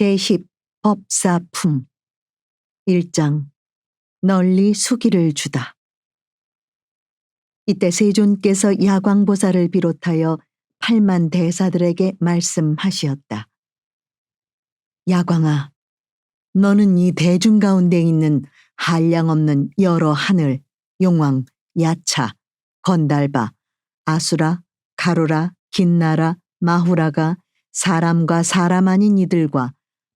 제10 법사품 1장 널리 수기를 주다. 이때 세존께서 야광보살을 비롯하여 8만 대사들에게 말씀하시었다. 야광아, 너는 이 대중 가운데 있는 한량없는 여러 하늘, 용왕, 야차, 건달바, 아수라, 가루라, 긴나라, 마후라가 사람과 사람 아닌 이들과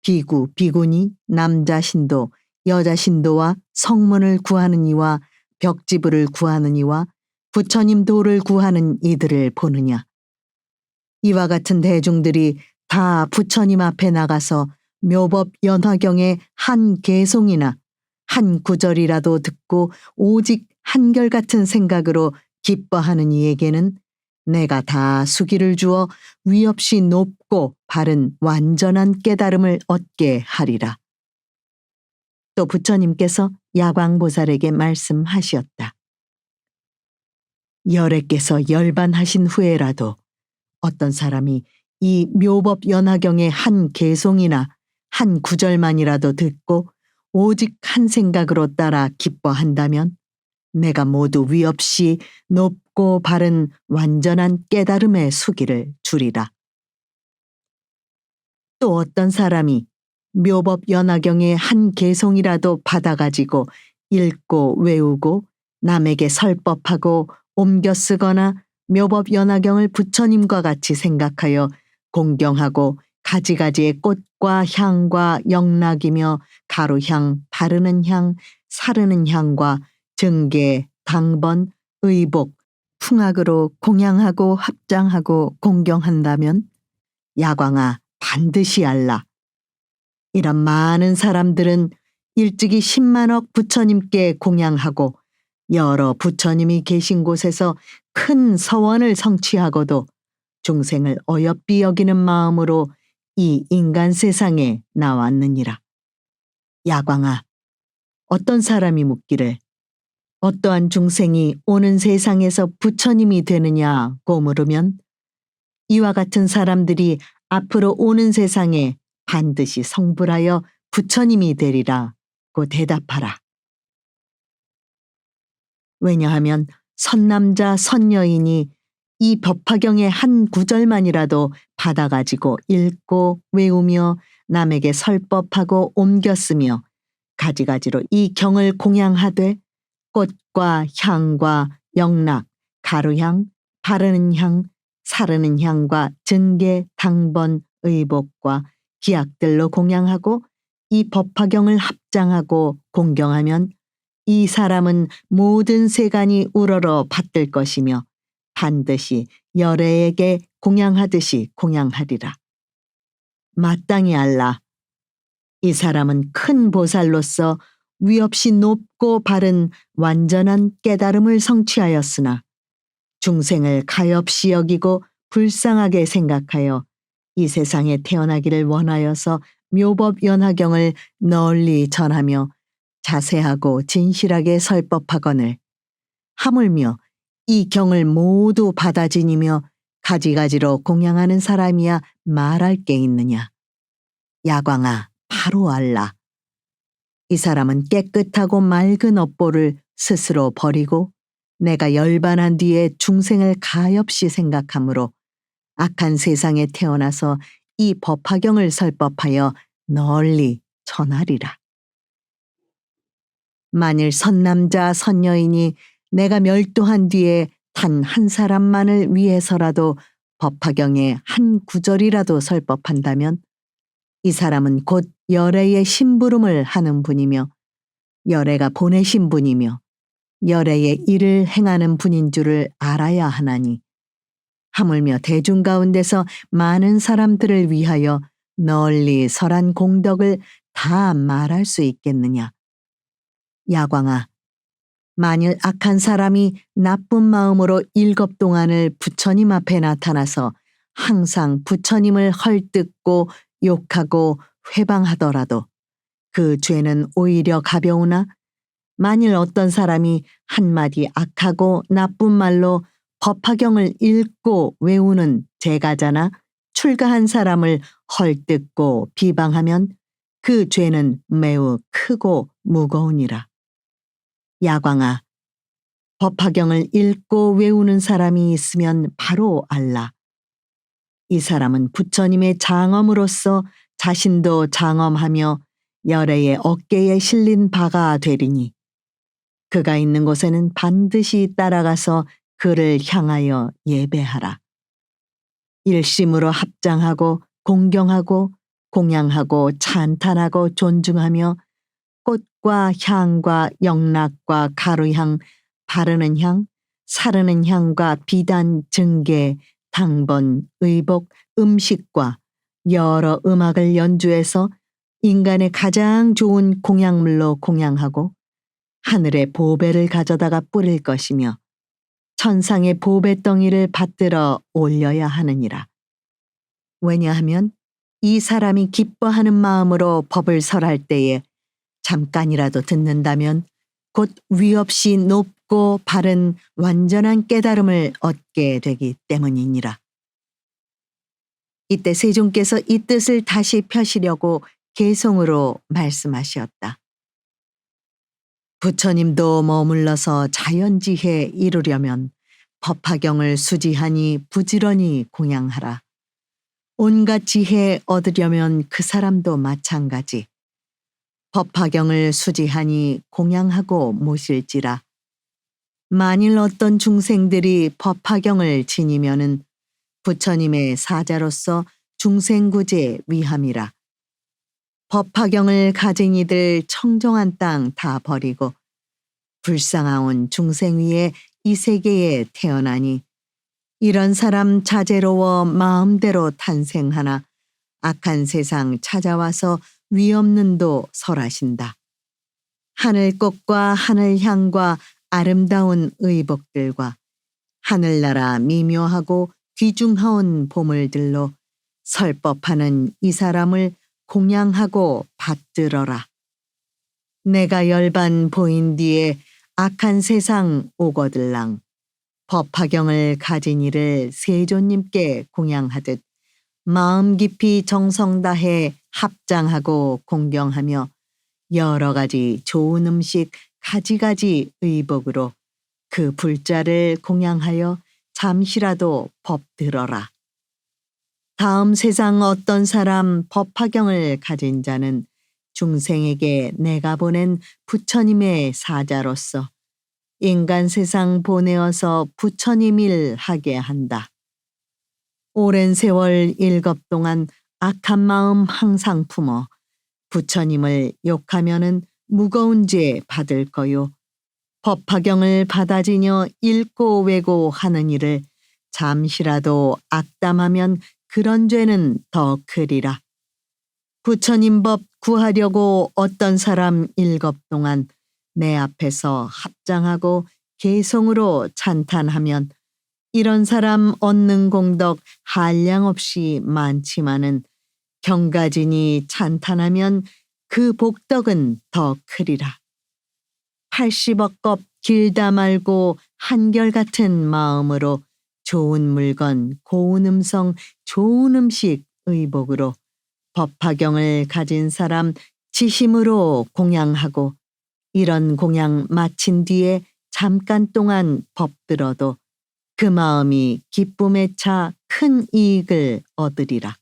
비구, 비구니, 남자 신도, 여자 신도와 성문을 구하는 이와 벽지부를 구하는 이와 부처님 도를 구하는 이들을 보느냐. 이와 같은 대중들이 다 부처님 앞에 나가서 묘법 연화경의 한 개송이나 한 구절이라도 듣고 오직 한결같은 생각으로 기뻐하는 이에게는 내가 다 수기를 주어 위없이 높고 바른 완전한 깨달음을 얻게 하리라. 또 부처님께서 야광보살에게 말씀하셨다. 열애께서 열반하신 후에라도 어떤 사람이 이 묘법 연화경의 한 개송이나 한 구절만이라도 듣고 오직 한 생각으로 따라 기뻐한다면 내가 모두 위없이 높고 바른 완전한 깨달음의 수기를 주리라. 또 어떤 사람이 묘법 연화경의 한 개송이라도 받아가지고 읽고 외우고 남에게 설법하고 옮겨 쓰거나 묘법 연화경을 부처님과 같이 생각하여 공경하고 가지가지의 꽃과 향과 영락이며 가루향, 바르는 향, 사르는 향과 증계, 당번, 의복, 풍악으로 공양하고 합장하고 공경한다면 야광아 반드시 알라. 이런 많은 사람들은 일찍이 10만억 부처님께 공양하고 여러 부처님이 계신 곳에서 큰 서원을 성취하고도 중생을 어여삐 여기는 마음으로 이 인간 세상에 나왔느니라. 야광아, 어떤 사람이 묻기를 어떠한 중생이 오는 세상에서 부처님이 되느냐고 물으면 이와 같은 사람들이 앞으로 오는 세상에 반드시 성불하여 부처님이 되리라고 대답하라. 왜냐하면 선남자 선여인이 이 법화경의 한 구절만이라도 받아가지고 읽고 외우며 남에게 설법하고 옮겨 쓰며 가지가지로 이 경을 공양하되 꽃과 향과 영락, 가루향, 바르는 향, 사르는 향과 증계, 당번, 의복과 기약들로 공양하고 이 법화경을 합장하고 공경하면 이 사람은 모든 세간이 우러러 받들 것이며 반드시 열애에게 공양하듯이 공양하리라. 마땅히 알라. 이 사람은 큰 보살로서 위없이 높고 바른 완전한 깨달음을 성취하였으나 중생을 가엾이 여기고 불쌍하게 생각하여 이 세상에 태어나기를 원하여서 묘법 연화경을 널리 전하며 자세하고 진실하게 설법하거늘 하물며 이 경을 모두 받아 지니며 가지가지로 공양하는 사람이야 말할 게 있느냐. 야광아, 바로 알라. 이 사람은 깨끗하고 맑은 업보를 스스로 버리고 내가 열반한 뒤에 중생을 가엾이 생각하므로 악한 세상에 태어나서 이 법화경을 설법하여 널리 전하리라. 만일 선남자 선여인이 내가 멸도한 뒤에 단 한 사람만을 위해서라도 법화경의 한 구절이라도 설법한다면 이 사람은 곧 열애의 심부름을 하는 분이며 열애가 보내신 분이며 열애의 일을 행하는 분인 줄을 알아야 하나니 하물며 대중 가운데서 많은 사람들을 위하여 널리 설한 공덕을 다 말할 수 있겠느냐. 야광아, 만일 악한 사람이 나쁜 마음으로 일곱 동안을 부처님 앞에 나타나서 항상 부처님을 헐뜯고 욕하고 회방하더라도 그 죄는 오히려 가벼우나 만일 어떤 사람이 한마디 악하고 나쁜 말로 법화경을 읽고 외우는 제가자나 출가한 사람을 헐뜯고 비방하면 그 죄는 매우 크고 무거우니라. 야광아, 법화경을 읽고 외우는 사람이 있으면 바로 알라. 이 사람은 부처님의 장엄으로서 자신도 장엄하며 열애의 어깨에 실린 바가 되리니 그가 있는 곳에는 반드시 따라가서 그를 향하여 예배하라. 일심으로 합장하고 공경하고 공양하고 찬탄하고 존중하며 꽃과 향과 영락과 가루향, 바르는 향, 사르는 향과 비단, 증계, 당번, 의복, 음식과 여러 음악을 연주해서 인간의 가장 좋은 공양물로 공양하고 하늘의 보배를 가져다가 뿌릴 것이며 천상의 보배덩이를 받들어 올려야 하느니라. 왜냐하면 이 사람이 기뻐하는 마음으로 법을 설할 때에 잠깐이라도 듣는다면 곧 위없이 높고 바른 완전한 깨달음을 얻게 되기 때문이니라. 이때 세존께서 이 뜻을 다시 펴시려고 개성으로 말씀하셨다. 부처님도 머물러서 자연지혜 이루려면 법화경을 수지하니 부지런히 공양하라. 온갖 지혜 얻으려면 그 사람도 마찬가지. 법화경을 수지하니 공양하고 모실지라. 만일 어떤 중생들이 법화경을 지니면은 부처님의 사자로서 중생구제 위함이라. 법화경을 가진 이들 청정한 땅 다 버리고 불쌍하온 중생 위에 이 세계에 태어나니 이런 사람 자제로워 마음대로 탄생하나 악한 세상 찾아와서 위없는도 설하신다. 하늘꽃과 하늘향과 아름다운 의복들과 하늘나라 미묘하고 귀중하온 보물들로 설법하는 이 사람을 공양하고 받들어라. 내가 열반 보인 뒤에 악한 세상 오거들랑 법화경을 가진 이를 세존님께 공양하듯 마음 깊이 정성 다해 합장하고 공경하며 여러 가지 좋은 음식 가지가지 의복으로 그 불자를 공양하여 잠시라도 법 들어라. 다음 세상 어떤 사람 법화경을 가진 자는 중생에게 내가 보낸 부처님의 사자로서 인간 세상 보내어서 부처님 일 하게 한다. 오랜 세월 일겁 동안 악한 마음 항상 품어 부처님을 욕하면은 무거운 죄 받을 거요. 법화경을 받아지녀 읽고 외고 하는 일을 잠시라도 악담하면 그런 죄는 더 크리라. 부처님 법 구하려고 어떤 사람 일겁 동안 내 앞에서 합장하고 개성으로 찬탄하면 이런 사람 얻는 공덕 한량없이 많지만은 경가진이 찬탄하면 그 복덕은 더 크리라. 80억 겁 길다 말고 한결같은 마음으로 좋은 물건, 고운 음성, 좋은 음식, 의복으로 법화경을 가진 사람 지심으로 공양하고 이런 공양 마친 뒤에 잠깐 동안 법 들어도 그 마음이 기쁨에 차 큰 이익을 얻으리라.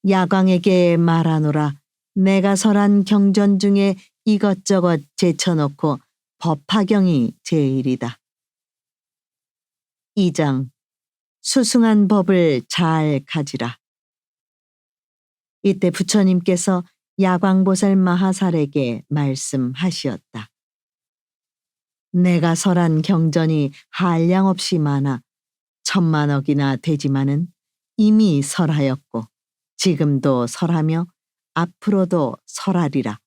야광에게 말하노라. 내가 설한 경전 중에 이것저것 제쳐놓고 법화경이 제일이다. 2장 수승한 법을 잘 가지라. 이때 부처님께서 야광보살 마하살에게 말씀하시었다. 내가 설한 경전이 한량없이 많아 1000만억이나 되지만은 이미 설하였고 지금도 설하며 앞으로도 설하리라.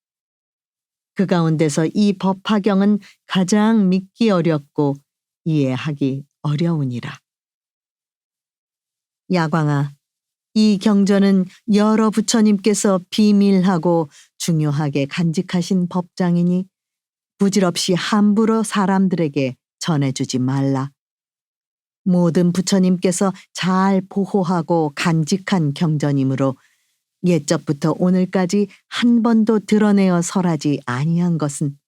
그 가운데서 이 법화경은 가장 믿기 어렵고 이해하기 어려우니라. 야광아, 이 경전은 여러 부처님께서 비밀하고 중요하게 간직하신 법장이니 부질없이 함부로 사람들에게 전해주지 말라. 모든 부처님께서 잘 보호하고 간직한 경전이므로 옛적부터 오늘까지 한 번도 드러내어 설하지 아니한 것은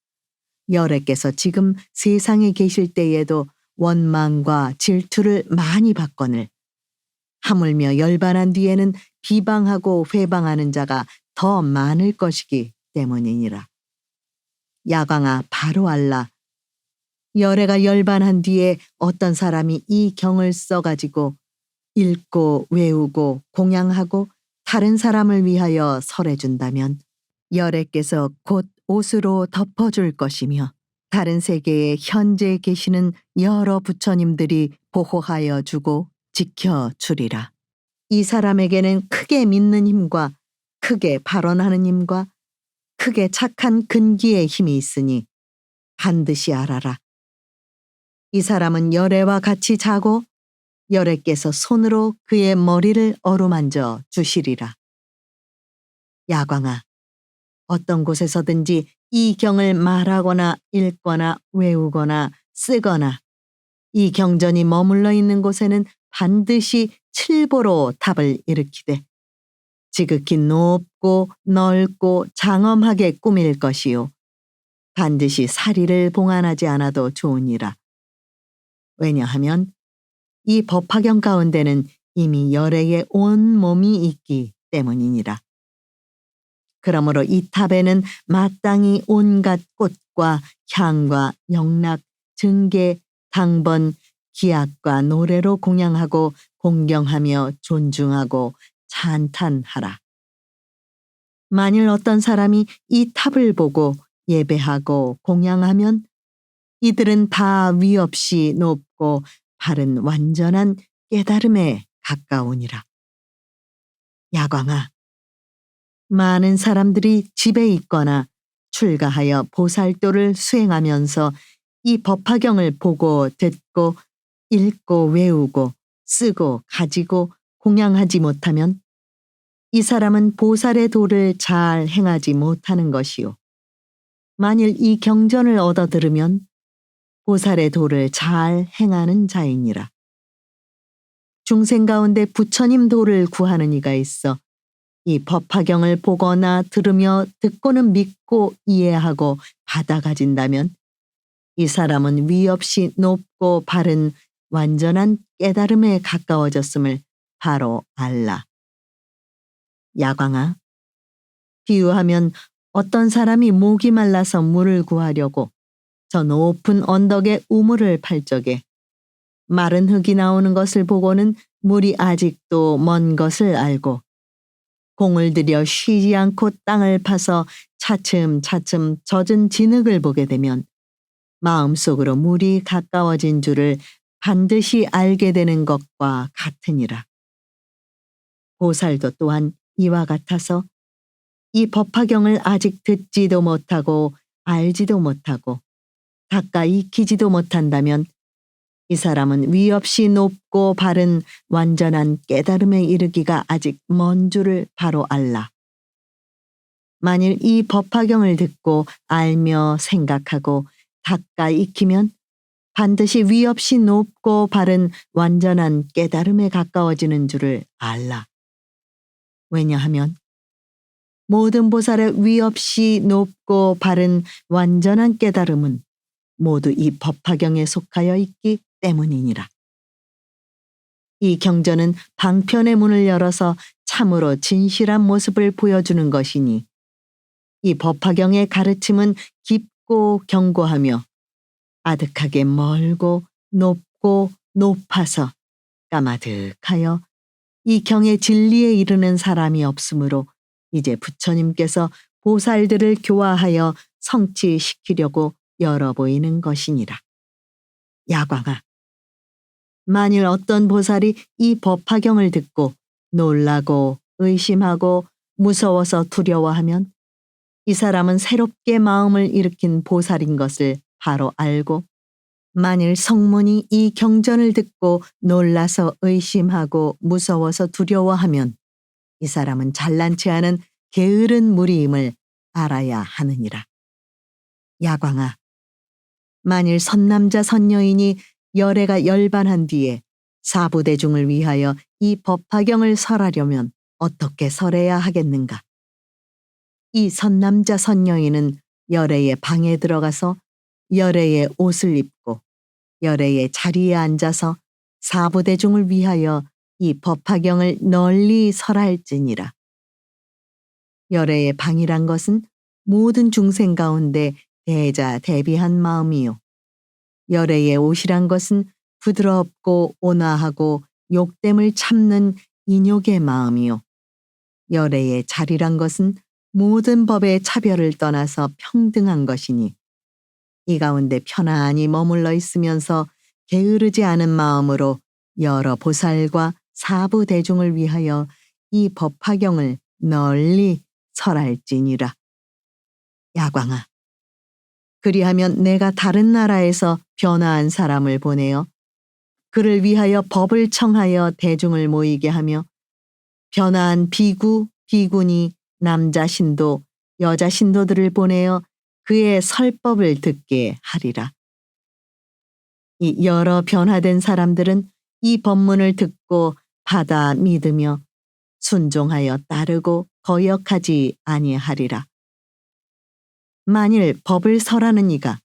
열애께서 지금 세상에 계실 때에도 원망과 질투를 많이 받거늘 하물며 열반한 뒤에는 비방하고 회방하는 자가 더 많을 것이기 때문이니라. 야광아, 바로 알라. 열애가 열반한 뒤에 어떤 사람이 이 경을 써가지고 읽고 외우고 공양하고 다른 사람을 위하여 설해준다면 열애께서 곧 옷으로 덮어줄 것이며 다른 세계에 현재 계시는 여러 부처님들이 보호하여 주고 지켜주리라. 이 사람에게는 크게 믿는 힘과 크게 발언하는 힘과 크게 착한 근기의 힘이 있으니 반드시 알아라. 이 사람은 열애와 같이 자고 열애께서 손으로 그의 머리를 어루만져 주시리라. 야광아, 어떤 곳에서든지 이 경을 말하거나 읽거나 외우거나 쓰거나 이 경전이 머물러 있는 곳에는 반드시 칠보로 답을 일으키되 지극히 높고 넓고 장엄하게 꾸밀 것이요 반드시 사리를 봉안하지 않아도 좋으니라. 왜냐하면 이 법화경 가운데는 이미 열애의 온 몸이 있기 때문이니라. 그러므로 이 탑에는 마땅히 온갖 꽃과 향과 영락, 증계, 당번, 기악과 노래로 공양하고 공경하며 존중하고 찬탄하라. 만일 어떤 사람이 이 탑을 보고 예배하고 공양하면 이들은 다 위 없이 높고 바른 완전한 깨달음에 가까우니라. 야광아, 많은 사람들이 집에 있거나 출가하여 보살도를 수행하면서 이 법화경을 보고 듣고 읽고 외우고 쓰고 가지고 공양하지 못하면 이 사람은 보살의 도를 잘 행하지 못하는 것이요. 만일 이 경전을 얻어 들으면 보살의 도를 잘 행하는 자이니라. 중생 가운데 부처님 도를 구하는 이가 있어 이 법화경을 보거나 들으며 듣고는 믿고 이해하고 받아 가진다면 이 사람은 위 없이 높고 바른 완전한 깨달음에 가까워졌음을 바로 알라. 야광아, 비유하면 어떤 사람이 목이 말라서 물을 구하려고 저 높은 언덕에 우물을 팔 적에 마른 흙이 나오는 것을 보고는 물이 아직도 먼 것을 알고 공을 들여 쉬지 않고 땅을 파서 차츰차츰 젖은 진흙을 보게 되면 마음속으로 물이 가까워진 줄을 반드시 알게 되는 것과 같으니라. 보살도 또한 이와 같아서 이 법화경을 아직 듣지도 못하고 알지도 못하고 가까이 익히지도 못한다면 이 사람은 위 없이 높고 바른 완전한 깨달음에 이르기가 아직 먼 줄을 바로 알라. 만일 이 법화경을 듣고 알며 생각하고 가까이 익히면 반드시 위 없이 높고 바른 완전한 깨달음에 가까워지는 줄을 알라. 왜냐하면 모든 보살의 위 없이 높고 바른 완전한 깨달음은 모두 이 법화경에 속하여 있기 때문이니라. 이 경전은 방편의 문을 열어서 참으로 진실한 모습을 보여주는 것이니 이 법화경의 가르침은 깊고 견고하며 아득하게 멀고 높고 높아서 까마득하여 이 경의 진리에 이르는 사람이 없으므로 이제 부처님께서 보살들을 교화하여 성취시키려고 열어 보이는 것이니라. 야광아, 만일 어떤 보살이 이 법화경을 듣고 놀라고 의심하고 무서워서 두려워하면 이 사람은 새롭게 마음을 일으킨 보살인 것을 바로 알고 만일 성문이 이 경전을 듣고 놀라서 의심하고 무서워서 두려워하면 이 사람은 잘난치 않은 게으른 무리임을 알아야 하느니라. 야광아, 만일 선남자 선여인이 열애가 열반한 뒤에 사부대중을 위하여 이 법화경을 설하려면 어떻게 설해야 하겠는가? 이 선남자 선여인은 열애의 방에 들어가서 열애의 옷을 입고 열애의 자리에 앉아서 사부대중을 위하여 이 법화경을 널리 설할지니라. 열애의 방이란 것은 모든 중생 가운데 대자 대비한 마음이요. 열애의 옷이란 것은 부드럽고 온화하고 욕됨을 참는 인욕의 마음이요. 열애의 자리란 것은 모든 법의 차별을 떠나서 평등한 것이니 이 가운데 편안히 머물러 있으면서 게으르지 않은 마음으로 여러 보살과 사부 대중을 위하여 이 법화경을 널리 설할지니라. 야광아, 그리하면 내가 다른 나라에서 변화한 사람을 보내어 그를 위하여 법을 청하여 대중을 모이게 하며 변화한 비구, 비구니, 남자 신도, 여자 신도들을 보내어 그의 설법을 듣게 하리라. 이 여러 변화된 사람들은 이 법문을 듣고 받아 믿으며 순종하여 따르고 거역하지 아니하리라. 만일 법을 설하는 이가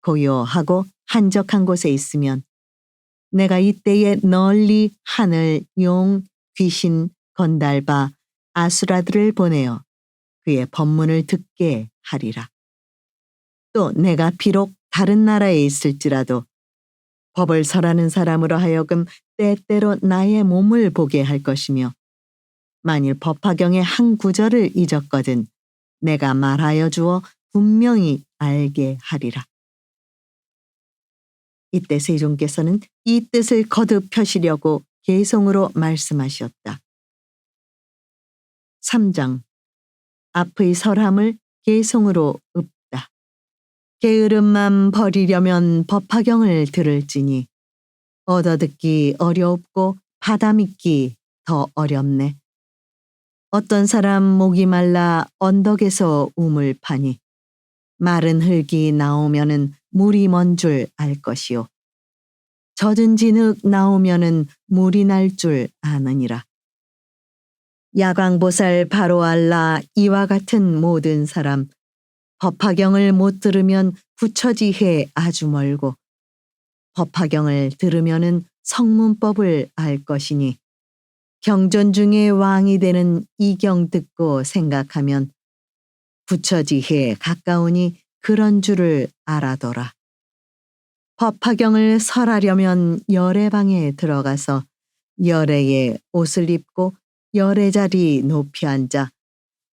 고요하고 한적한 곳에 있으면 내가 이때에 널리 하늘, 용, 귀신, 건달바, 아수라들을 보내어 그의 법문을 듣게 하리라. 또 내가 비록 다른 나라에 있을지라도 법을 설하는 사람으로 하여금 때때로 나의 몸을 보게 할 것이며 만일 법화경의 한 구절을 잊었거든 내가 말하여 주어 분명히 알게 하리라. 이때 세존께서는 이 뜻을 거듭 펴시려고 개송으로 말씀하셨다. 3장 앞의 설함을 개송으로 읊다. 게으름만 버리려면 법화경을 들을지니 얻어듣기 어렵고 받아먹기 더 어렵네. 어떤 사람 목이 말라 언덕에서 우물 파니 마른 흙이 나오면은 물이 먼 줄 알 것이요. 젖은 진흙 나오면은 물이 날 줄 아느니라. 야광보살 바로알라 이와 같은 모든 사람 법화경을 못 들으면 부처지해 아주 멀고 법화경을 들으면은 성문법을 알 것이니 경전 중에 왕이 되는 이 경 듣고 생각하면 부처지해 가까우니 그런 줄을 알아둬라. 법화경을 설하려면 열애방에 들어가서 열애의 옷을 입고 열애 자리 높이 앉아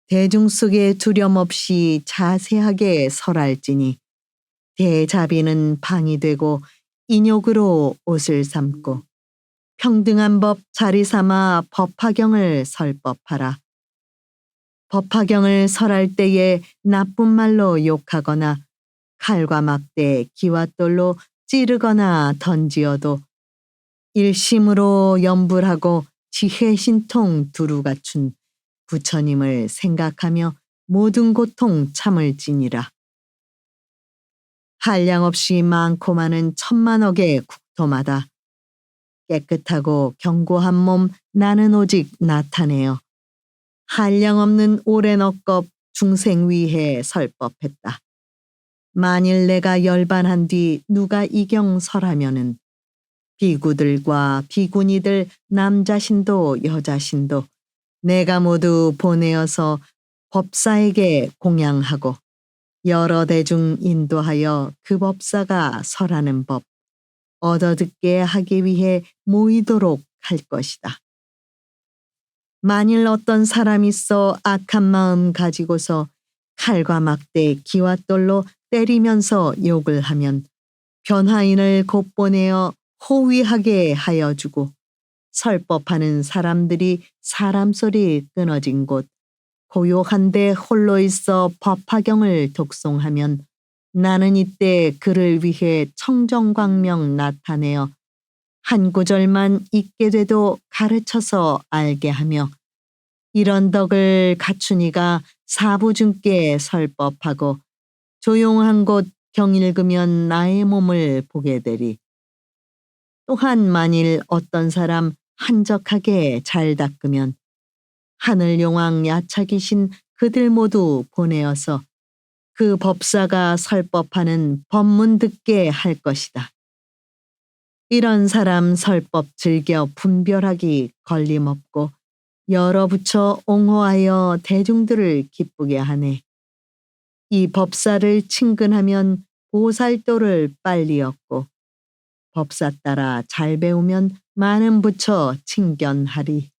대중 속에 두려움 없이 자세하게 설할지니 대자비는 방이 되고 인욕으로 옷을 삼고 평등한 법 자리 삼아 법화경을 설법하라. 법화경을 설할 때에 나쁜 말로 욕하거나 칼과 막대, 기와돌로 찌르거나 던지어도 일심으로 염불하고 지혜 신통 두루 갖춘 부처님을 생각하며 모든 고통 참을지니라. 한량없이 많고 많은 천만억의 국토마다 깨끗하고 견고한 몸 나는 오직 나타내어 한량없는 오랜 억겁 중생 위해 설법했다. 만일 내가 열반한 뒤 누가 이경 설하면은 비구들과 비구니들 남자신도 여자신도 내가 모두 보내어서 법사에게 공양하고 여러 대중 인도하여 그 법사가 설하는 법 얻어듣게 하기 위해 모이도록 할 것이다. 만일 어떤 사람이 있어 악한 마음 가지고서 칼과 막대, 기와돌로 때리면서 욕을 하면 변화인을 곧 보내어 호위하게 하여 주고 설법하는 사람들이 사람 소리 끊어진 곳 고요한데 홀로 있어 법화경을 독송하면 나는 이때 그를 위해 청정광명 나타내어 한 구절만 잊게 돼도 가르쳐서 알게 하며 이런 덕을 갖추니가 사부중께 설법하고 조용한 곳 경 읽으면 나의 몸을 보게 되리. 또한 만일 어떤 사람 한적하게 잘 닦으면 하늘 용왕 야착이신 그들 모두 보내어서 그 법사가 설법하는 법문 듣게 할 것이다. 이런 사람 설법 즐겨 분별하기 걸림없고 여러 부처 옹호하여 대중들을 기쁘게 하네. 이 법사를 친근하면 보살도를 빨리 얻고 법사 따라 잘 배우면 많은 부처 칭견하리.